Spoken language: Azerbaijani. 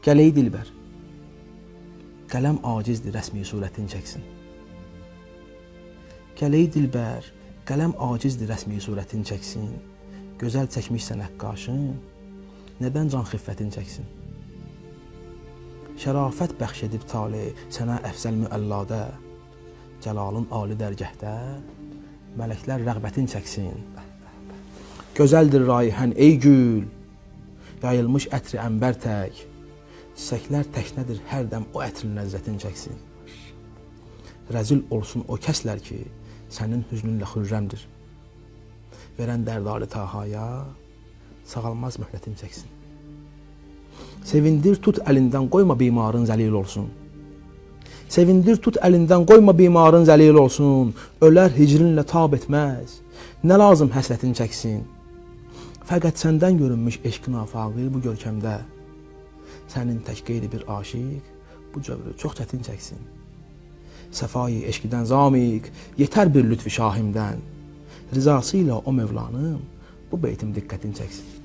Gəl ey dilbər, qələm acizdir rəsmi surətin çəksin. Gəl ey dilbər, qələm acizdir rəsmi surətin çəksin. Gözəl çəkmişsən əqqaşın, nədən can xiffətin çəksin? Şərafət bəxş edib tale sənə əfzəl müəlladə, cəlalın ali dərgəhdə, mələklər rəğbətin çəksin. Gözəldir rayihən ey gül, yayılmış ətri ənbər tək, çiçəklər təknədir hər dəm o ətrin ləzzətin çəksin. Rəzil olsun o kəslər ki, sənin hüznünlə xürrəmdir. Verən dərdali Tahaya, sağalmaz möhlətin çəksin. Sevindir tut əlindən qoyma bimarın zəlil olsun. Sevindir tut əlindən qoyma bimarın zəlil olsun. Ölər hicrinlə tab etməz, nə lazım həsrətin çəksin. Fəqət səndən görünmüş eşqin afaqı bu görkəmdə. Sənin tək qeyri bir aşiq bu cövrü çox çətin çəksin. Səfai eşqidən zamiq, yetər bir lütfi şahimdən. Rizası ilə o Mövlanım bu beytim diqqətin çəksin.